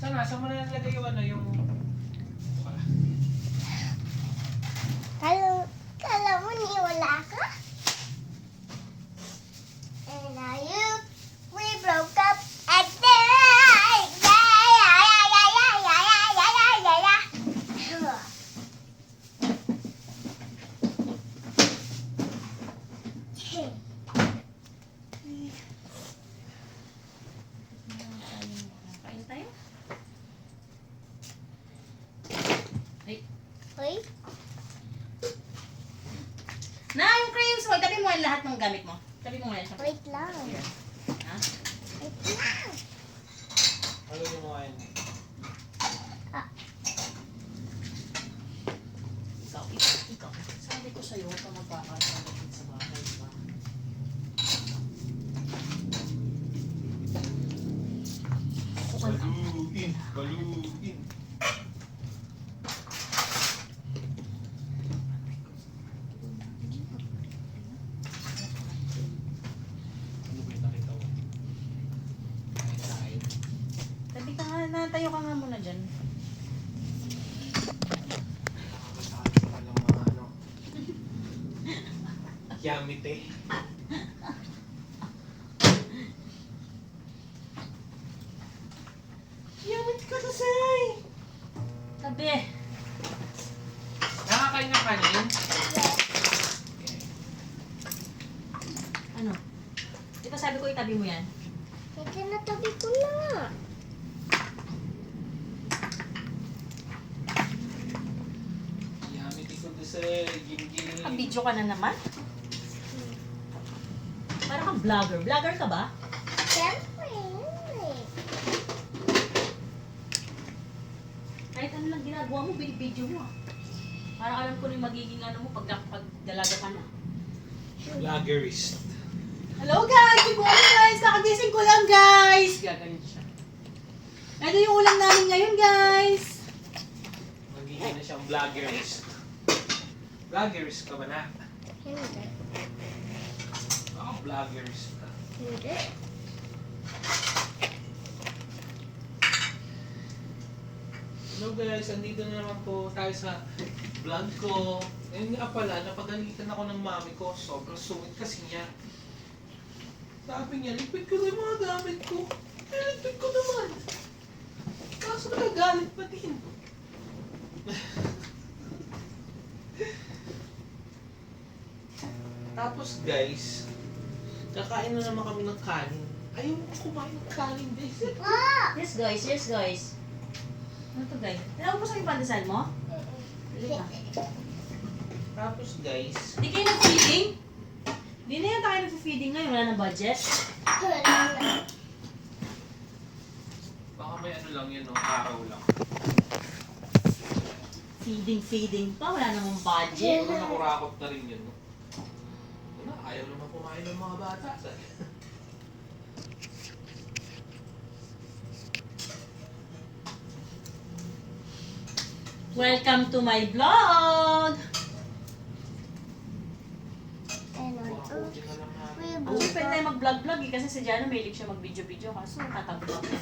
Saan mo na nalagay yung ano, yung... Kala mo niwala ka? And we broke up at night. Kain tayo? Ay. Hoy, Na, yung crayons mo. Tabi mo yung lahat ng gamit mo. Tabi mo yan. wait lang. Ha? Wait lang. Ano yung mga yun? Ikaw. Sabi ko sa'yo, huwag ka magkakasabit sa bahay, diba? Baluin. Ano ba yung nakita mo? Kain. Tabi ka nga, natayo ka nga muna dyan. Nakakasabi ka ng mga ano. Yamite. Yamit ka na, Say! Tabi. Nakakain ng kanin? Ano? Di ba sabi ko itabi mo yan? Teka, natabi ko na. Yamite ko na, Say. Gini-gini. Nakabidyo ka na naman? Parang kang vlogger. Vlogger ka ba? Siyempre. Kahit ano lang ginagawa mo, binibidyo mo ah. Parang alam ko na yung magiging ano mo pag dalaga ka na. Vloggerist. Hello guys! Good morning guys! Kakagising ko lang guys! Gaganin siya. Ito yung ulam namin ngayon guys! Magiging na siyang vloggerist. Vloggerist ka ba na? Hindi. Baka vloggerist ka. Hindi. Hello guys, andito na naman po tayo sa vlog ko. Ngayon nga pala, napagalitan ako ng mami ko. Sobrang sungit kasi niya. Sabi niya, ligpit ko na yung mga gamit ko. Ligpit ko naman. Kaso nagagalit pa din. Tapos guys, kakain na naman kami ng kanin. Ayaw ko kumain ng kanin guys. Yes guys, yes guys. Ano to guys? Naubos ang yung pandesal mo? Dali ka. Tapos guys, Di kayo nag-feeding? Di na yun tayo nag-feeding ngayon, wala na budget. baka may ano lang yun, no? Araw lang. Feeding pa, wala namang budget. Siguro nakurakot na rin yun, no? Wala, ayaw naman kumain ng mga bata. Welcome to my vlog! Kurakotin na lang natin. Ang pwede tayo mag-vlog-vlog eh, kasi si Jana mahilig siya mag-video-video kaso tatablo ako.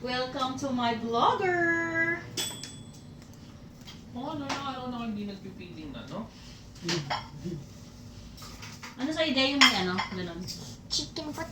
Welcome to my vlogger! Mga ano, araw na hindi nagpipiling na, no? Ano sa ideya yung may ano? Ganon. Chicken po